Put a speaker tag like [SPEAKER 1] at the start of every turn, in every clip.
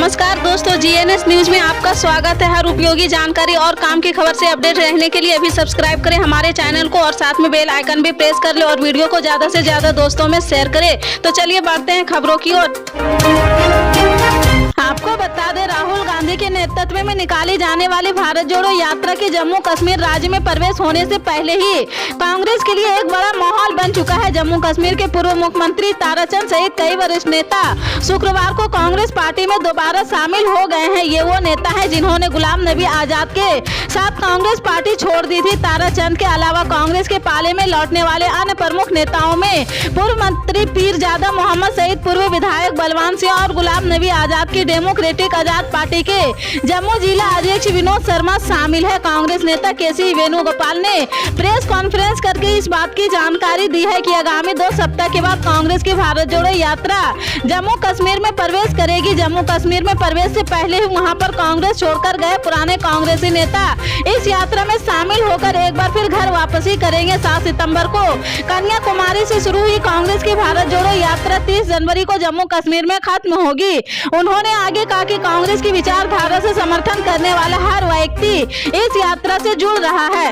[SPEAKER 1] नमस्कार दोस्तों, GNS news में आपका स्वागत है। हर उपयोगी जानकारी और काम की खबर से अपडेट रहने के लिए अभी सब्सक्राइब करें हमारे चैनल को और साथ में बेल आइकन भी प्रेस कर ले और वीडियो को ज्यादा से ज्यादा दोस्तों में शेयर करें। तो चलिए बढ़ते हैं खबरों की ओर। आपको बता दें, राहुल गांधी के नेतृत्व में निकाली जाने वाली भारत जोड़ो यात्रा के जम्मू कश्मीर राज्य में प्रवेश होने से पहले ही कांग्रेस के लिए एक बड़ा माहौल बन चुका है। जम्मू कश्मीर के पूर्व मुख्यमंत्री ताराचंद सहित कई वरिष्ठ नेता शुक्रवार को कांग्रेस पार्टी में दोबारा शामिल हो गए हैं। ये वो नेता है जिन्होंने गुलाम नबी आजाद के साथ कांग्रेस पार्टी छोड़ दी थी। ताराचंद के अलावा कांग्रेस के पाले में लौटने वाले अन्य प्रमुख नेताओं में पूर्व मंत्री पीरजादा मोहम्मद सहित पूर्व विधायक बलवान सिंह और गुलाम नबी आजाद की डेमोक्रेटिक आजाद पार्टी के जम्मू जिला अध्यक्ष विनोद शर्मा शामिल है। कांग्रेस नेता केसी वेणुगोपाल ने प्रेस कॉन्फ्रेंस करके इस बात की जानकारी दी है कि आगामी 2 सप्ताह के बाद कांग्रेस की भारत जोड़ो यात्रा जम्मू कश्मीर में प्रवेश करेगी। जम्मू कश्मीर में प्रवेश से पहले ही वहां पर कांग्रेस छोड़कर गए पुराने कांग्रेसी नेता इस यात्रा में शामिल होकर एक बार फिर घर वापसी करेंगे। 7 सितंबर को कन्याकुमारी से शुरू हुई कांग्रेस की भारत जोड़ो यात्रा 30 जनवरी को जम्मू कश्मीर में खत्म होगी। उन्होंने आगे कहा कि कांग्रेस की विचारधारा से समर्थन करने वाला हर व्यक्ति इस यात्रा से जुड़ रहा है।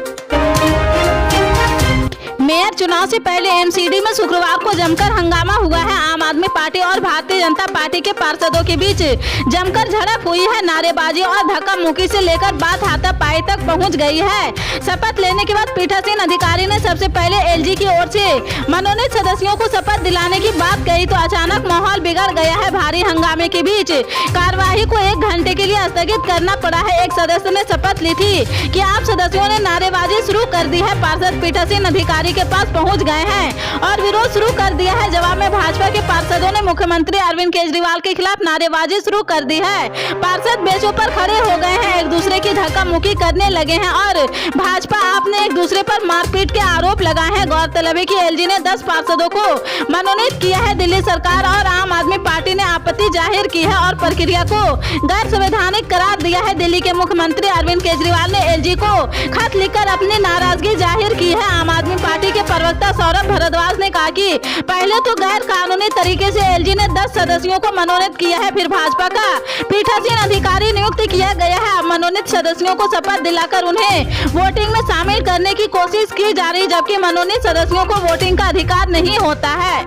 [SPEAKER 1] मेयर चुनाव से पहले एमसीडी में शुक्रवार को जमकर हंगामा हुआ है। आम आदमी पार्टी और भारतीय जनता पार्टी के पार्षदों के बीच जमकर झड़प हुई है। नारेबाजी और धक्का मुक्की से लेकर बात हाथापाई तक पहुंच गई है। शपथ लेने के बाद पीठासीन अधिकारी ने सबसे पहले एलजी की ओर से मनोनीत सदस्यों को शपथ दिलाने की बात कही तो अचानक माहौल बिगड़ गया है। भारी हंगामे के बीच कार्यवाही को 1 घंटे के लिए स्थगित करना पड़ा है। एक सदस्य ने शपथ ली थी कि आप सदस्यों ने नारेबाजी शुरू कर दी है। पार्षद पीठासीन अधिकारी के पास पहुंच गए हैं और विरोध शुरू कर दिया है। जवाब में भाजपा के पार्षदों ने मुख्यमंत्री अरविंद केजरीवाल के खिलाफ नारेबाजी शुरू कर दी है। पार्षद बेंचों पर खड़े हो गए हैं, एक दूसरे की धक्का मुक्की करने लगे हैं और भाजपा आप ने एक दूसरे पर मारपीट के आरोप लगाए हैं। गौरतलब है कि एलजी ने 10 पार्षदों को मनोनीत किया है। दिल्ली सरकार और आम आदमी पार्टी ने आपत्ति जाहिर की है और प्रक्रिया को गैर संवैधानिक करार दिया है। दिल्ली के मुख्यमंत्री अरविंद केजरीवाल ने एलजी को खत लिखकर अपनी नाराजगी जाहिर की है। आम आदमी पार्टी के प्रवक्ता सौरभ भारद्वाज ने कहा कि पहले तो गैर कानूनी तरीके से एलजी ने 10 सदस्यों को मनोनीत किया है, फिर भाजपा का पीठासीन अधिकारी नियुक्त किया गया है। मनोनीत सदस्यों को शपथ दिलाकर उन्हें वोटिंग में शामिल करने की कोशिश की जा रही, जबकि मनोनीत सदस्यों को वोटिंग का अधिकार नहीं होता है।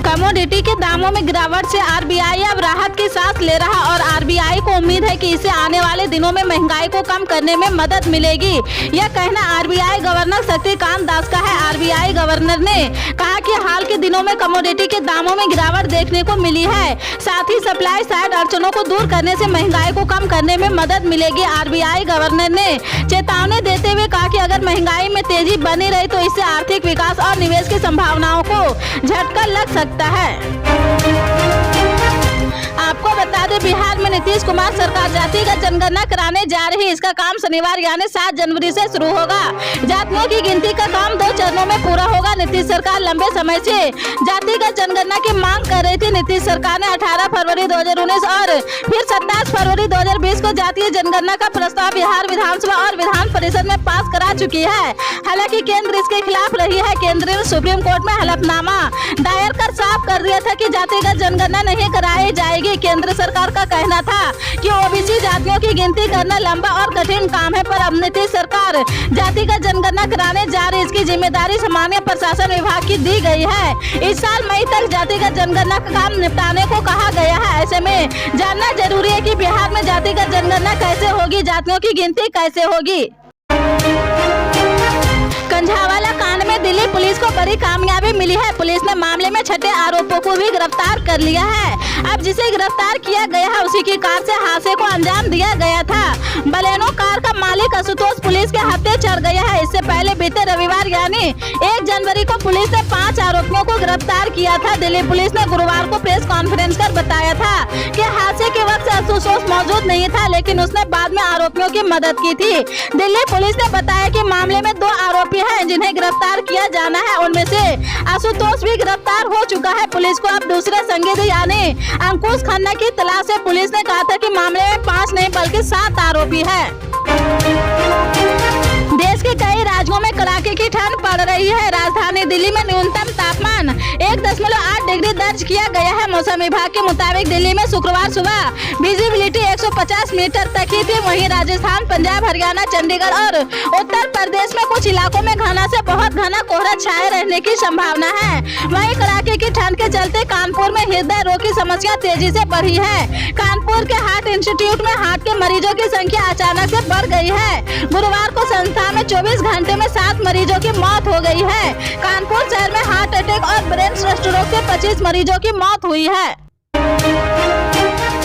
[SPEAKER 1] कमोडिटी के दामों में गिरावट से आरबीआई अब राहत की सांस ले रहा और आरबीआई को उम्मीद है कि इससे आने वाले दिनों में महंगाई को कम करने में मदद मिलेगी। यह कहना आरबीआई गवर्नर शक्तिकांत दास का है। आरबीआई गवर्नर ने कहा कि हाल के दिनों में कमोडिटी के दामों में गिरावट देखने को मिली है, साथ ही सप्लाई साइड अड़चनों को दूर करने से महंगाई को कम करने में मदद मिलेगी। आरबीआई गवर्नर ने चेतावनी देते हुए कहा कि अगर महंगाई में तेजी बनी रही तो इससे आर्थिक विकास और निवेश की संभावनाओं को झटका लग सकता है। आपको बता दें, बिहार में नीतीश कुमार सरकार जातिगत जनगणना कराने जा रही है। इसका काम शनिवार यानी 7 जनवरी से शुरू होगा। जातियों की गिनती का काम 2 चरणों में पूरा होगा। नीतीश सरकार लंबे समय से जातिगत जनगणना की मांग कर रही थी। नीतीश सरकार ने 18 फरवरी 2019 और फिर 27 फरवरी 2020 को जातीय जनगणना का प्रस्ताव बिहार विधानसभा और विधान परिषद में पास करा चुकी है। हालांकि केंद्र इसके खिलाफ रही है। केंद्र ने सुप्रीम कोर्ट में हलफनामा दायर कर साफ कर दिया था कि जातिगत जनगणना नहीं कराई जाएगी। केंद्र सरकार का कहना था कि ओबीसी जातियों की गिनती करना लंबा और कठिन काम है, पर अब नीतीश सरकार जातिगत जनगणना कराने जा रही, इसकी जिम्मेदारी सामान्य प्रशासन विभाग की दी गई है। इस साल मई तक जातिगत जनगणना का काम निपटाने को कहा गया है। ऐसे में जानना जरूरी है कि बिहार में जातिगत जनगणना कैसे होगी, जातियों की गिनती कैसे होगी। कंझावाला कांड में दिल्ली पुलिस को बड़ी कामयाबी मिली है। पुलिस ने मामले में 6ठे आरोपों को भी गिरफ्तार कर लिया है। अब जिसे गिरफ्तार किया गया है उसी की कार से हादसे को अंजाम दिया गया था। बलेनो कार का मालिक आशुतोष पुलिस के हाथे चढ़ गया है। इससे पहले बीते रविवार यानी 1 जनवरी को पुलिस ने 5 आरोपियों को गिरफ्तार किया था। दिल्ली पुलिस ने गुरुवार को प्रेस कॉन्फ्रेंस कर बताया था कि हादसे के वक्त आशुतोष मौजूद नहीं था, लेकिन उसने बाद में आरोपियों की मदद की थी। दिल्ली पुलिस ने बताया कि मामले में 2 आरोपी हैं जिन्हें गिरफ्तार किया जाना है। उनमें से आशुतोष भी गिरफ्तार हो चुका है। पुलिस को अब दूसरे संदिग्ध यानी अंकुश खन्ना की तलाश है। पुलिस ने कहा था कि मामले में 5 नहीं बल्कि 7 आरोपी हैं। देश के कई राज्यों में कड़ाके की ठंड पड़ रही है। राजधानी दिल्ली में न्यूनतम तापमान 1.8 डिग्री दर्ज दर्ज किया गया है। मौसम विभाग के मुताबिक दिल्ली में शुक्रवार सुबह विजिबिलिटी 150 मीटर तक ही थी। वहीं राजस्थान, पंजाब, हरियाणा, चंडीगढ़ और उत्तर प्रदेश में कुछ इलाकों में घना से बहुत घना कोहरा छाए रहने की संभावना है। वहीं कड़ाके की ठंड के चलते कानपुर में हृदय रोग की समस्या तेजी से बढ़ी है। कानपुर के हार्ट इंस्टीट्यूट में हार्ट के मरीजों की संख्या अचानक से बढ़ गई है। गुरुवार को संस्था में 24 घंटे में 7 मरीजों की मौत हो गई है। कानपुर शहर में हार्ट अटैक और ब्रेन स्ट्रोक से 25 मरीजों की मौत हुई है।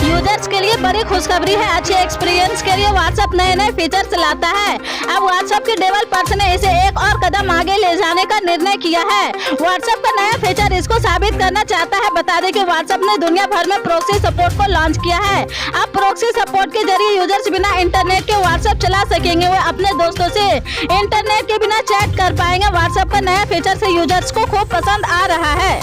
[SPEAKER 1] यूजर्स के लिए बड़ी खुशखबरी है। अच्छे एक्सपीरियंस के लिए व्हाट्सएप नए फीचर्स लाता है। अब व्हाट्सएप के डेवलपर्स ने इसे एक और कदम आगे ले जाने का निर्णय किया है। व्हाट्सएप का नया फीचर इसको साबित करना चाहता है। बता दें कि व्हाट्सएप ने दुनिया भर में प्रॉक्सी सपोर्ट को लॉन्च किया है। अब प्रॉक्सी सपोर्ट के जरिए यूजर्स बिना इंटरनेट के व्हाट्सएप चला सकेंगे। वे अपने दोस्तों से इंटरनेट के बिना चैट कर पाएंगे। व्हाट्सएप का नया फीचर से यूजर्स को खूब पसंद आ रहा है।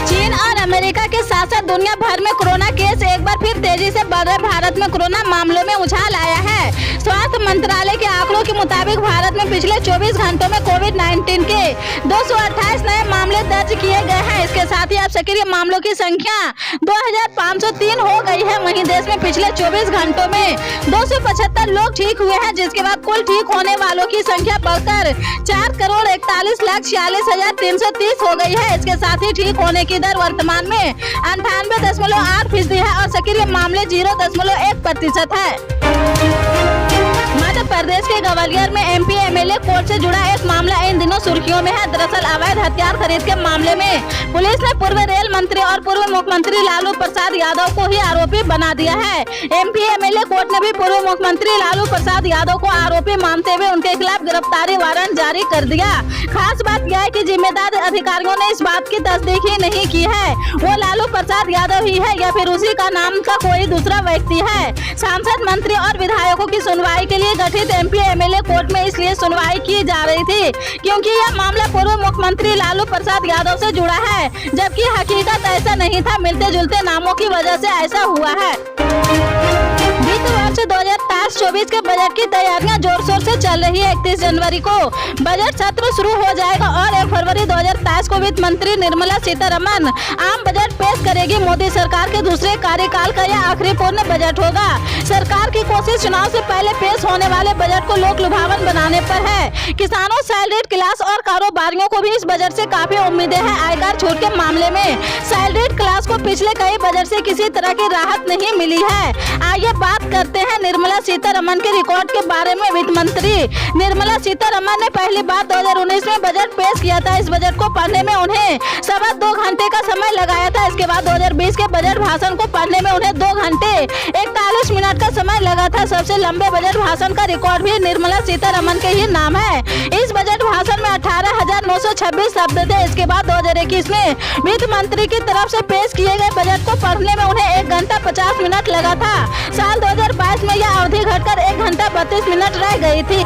[SPEAKER 1] चीन और अमेरिका के साथ साथ दुनिया भर में कोरोना केस एक बार फिर तेजी से बढ़ रहे। भारत में कोरोना मामलों में उछाल आया है। स्वास्थ्य मंत्रालय के आंकड़ों के मुताबिक भारत में पिछले 24 घंटों में कोविड-19 के 228 नए मामले दर्ज किए गए हैं। इसके साथ ही अब सक्रिय मामलों की संख्या 2503 हो गई है। वहीं देश में पिछले 24 घंटों में 275 लोग ठीक हुए हैं, जिसके बाद कुल ठीक होने वालों की संख्या बढ़कर 4,41,46,330 हो गई है। इसके साथ ही ठीक होने की दर वर्तमान में 98.8% है और सक्रिय मामले 0.1% है। मध्य प्रदेश के ग्वालियर में एमपी एमएलए कोर्ट से जुड़ा एक मामला इन दिनों सुर्खियों में है। दरअसल अवैध हथियार खरीद के मामले में पुलिस ने पूर्व रेल मंत्री और पूर्व मुख्यमंत्री लालू प्रसाद यादव को ही आरोपी बना दिया है। एमपी एमएलए कोर्ट ने भी पूर्व मुख्यमंत्री लालू प्रसाद यादव को आरोपी मानते हुए उनके खिलाफ गिरफ्तारी वारंट जारी कर दिया। खास बात यह है कि जिम्मेदार अधिकारियों ने इस बात की तस्दीक ही नहीं की है वो लालू प्रसाद यादव ही है या फिर उसी का नाम का कोई दूसरा व्यक्ति है। सांसद, मंत्री और विधायकों की सुनवाई के लिए गठित एमपी एमएलए कोर्ट में इसलिए सुनवाई की जा रही थी क्योंकि यह मामला पूर्व मुख्यमंत्री लालू प्रसाद यादव से जुड़ा है, जबकि हकीकत ऐसा नहीं था। मिलते जुलते नामों की वजह से ऐसा हुआ है। वित्त वर्ष 2023-24 के बजट की तैयारियां जोर शोर से चल रही है। 31 जनवरी को बजट सत्र शुरू हो जाएगा और 1 फरवरी 2023 को वित्त मंत्री निर्मला सीतारमण आम बजट पेश करेगी। मोदी सरकार के दूसरे कार्यकाल का यह आखिरी पूर्ण बजट होगा। सरकार की कोशिश चुनाव से पहले पेश होने वाले बजट को लोक लुभावन बनाने पर है। किसानों, सैलरीड क्लास और कारोबारियों को भी इस बजट से काफी उम्मीदें हैं। आयकर छूट के मामले में सैलरीड क्लास को पिछले कई बजट से किसी तरह की राहत नहीं मिली है। आइए बात करते हैं निर्मला सीतारमण के रिकॉर्ड के बारे में। वित्त मंत्री निर्मला सीतारमण ने पहली बार 2019 में बजट पेश किया था। इस बजट को पढ़ने में उन्हें 2.25 घंटे का समय लगाया था। इसके बाद 2020 के बजट भाषण को पढ़ने में उन्हें 2 घंटे 41 मिनट का समय लगा था। सबसे लंबे बजट भाषण का रिकॉर्ड भी निर्मला सीतारमण के ही नाम है। इस बजट भाषण में 18,926 शब्द थे। इसके बाद 2021 में वित्त मंत्री की तरफ से पेश किए गए बजट को पढ़ने में उन्हें 1 घंटा 50 मिनट लगा था। साल 2022 में यह अवधि घटकर 1 घंटा 32 मिनट रह गई थी।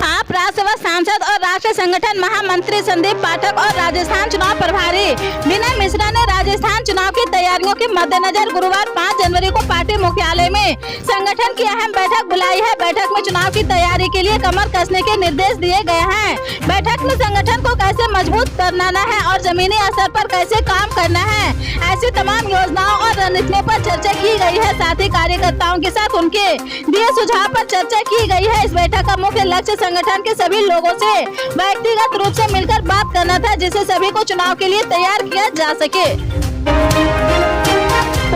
[SPEAKER 1] आप राज्यसभा सांसद और राष्ट्रीय संगठन महामंत्री संदीप पाठक और राजस्थान चुनाव प्रभारी विनय मिश्रा ने राजस्थान चुनाव की तैयारियों के मद्देनजर गुरुवार 5 जनवरी को पार्टी मुख्यालय में संगठन की अहम बैठक बुलाई है। बैठक में चुनाव की तैयारी के लिए कमर कसने के निर्देश दिए गए हैं। बैठक में संगठन को कैसे मजबूत बनाना है और जमीनी स्तर पर कैसे काम करना है, ऐसी तमाम योजनाओं और रणनीतियों पर चर्चा की गई है। साथ ही कार्यकर्ताओं के साथ उनके दिए सुझाव पर चर्चा की गई है। इस बैठक का मुख्य लक्ष्य संगठन के सभी लोगों से व्यक्तिगत रूप से मिलकर बात करना था, जिससे सभी को चुनाव के लिए तैयार किया जा सके।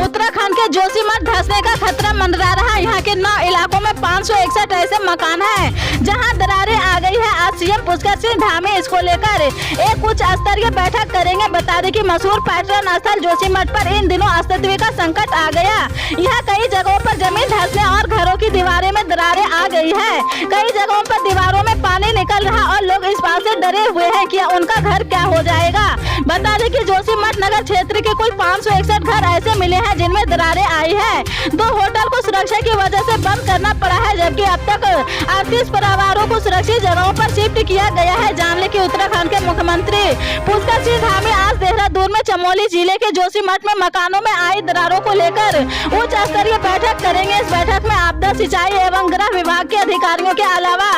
[SPEAKER 1] उत्तराखंड के जोशीमठ धंसने का खतरा मंडरा रहा। यहाँ के 9 इलाकों में 561 ऐसे मकान हैं जहाँ दरारें आ गई है। आज सीएम पुष्कर सिंह धामी इसको लेकर एक उच्च स्तरीय बैठक करेंगे। बता दें कि मशहूर पर्यटन स्थल जोशीमठ पर इन दिनों अस्तित्व का संकट आ गया। यहाँ कई जगहों पर जमीन धंसने और घरों की दीवारें में दरारें आ गई है। कई जगहों पर दीवारों में पानी निकल रहा और लोग इस बात से डरे हुए हैं कि उनका घर क्या हो जाएगा। बता दें कि जोशीमठ नगर क्षेत्र के कुल 561 घर ऐसे मिले हैं जिनमें दरारें आई है। 2 होटल को सुरक्षा की वजह से बंद करना पड़ा है, जबकि अब तक 38 परिवारों को सुरक्षित जगहों पर शिफ्ट किया गया है। जान लें कि उत्तराखंड के मुख्यमंत्री पुष्कर सिंह धामी आज देहरादून में चमोली जिले के जोशीमठ में मकानों में आई दरारों को लेकर उच्च स्तरीय बैठक करेंगे। इस बैठक में आपदा, सिंचाई एवं गृह विभाग के अधिकारियों के अलावा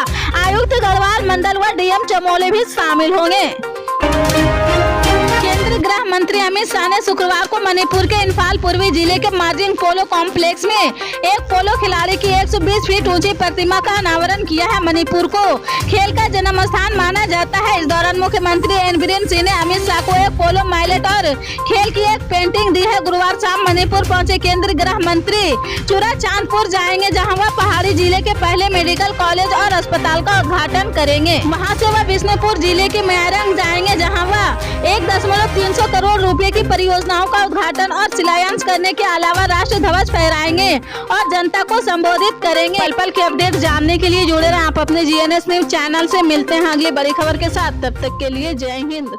[SPEAKER 1] आयुक्त गढ़वाल मंडल व डीएम चमोली भी शामिल होंगे। गृह मंत्री अमित शाह ने शुक्रवार को मणिपुर के इम्फाल पूर्वी जिले के मार्जिंग पोलो कॉम्प्लेक्स में एक पोलो खिलाड़ी की 120 फीट ऊंची प्रतिमा का अनावरण किया है। मणिपुर को खेल का जन्म स्थान माना जाता है। इस दौरान मुख्यमंत्री एन बीरेन सिंह ने अमित शाह को एक पोलो माइलेट और खेल की एक पेंटिंग दी है। गुरुवार शाम मणिपुर पहुंचे केंद्रीय गृह मंत्री चूड़ाचांदपुर जाएंगे, जहां वह पहाड़ी जिले के पहले मेडिकल कॉलेज और अस्पताल का उद्घाटन करेंगे। वहां से वह बिष्णुपुर जिले के मैरंग जाएंगे, जहां वह 1.3 करोड़ रुपए की परियोजनाओं का उद्घाटन और शिलान्यास करने के अलावा राष्ट्र ध्वज फहराएंगे और जनता को संबोधित करेंगे। पल पल के अपडेट जानने के लिए जुड़े रहें आप अपने GNS न्यूज चैनल से। मिलते हैं अगली बड़ी खबर के साथ, तब तक के लिए जय हिंद।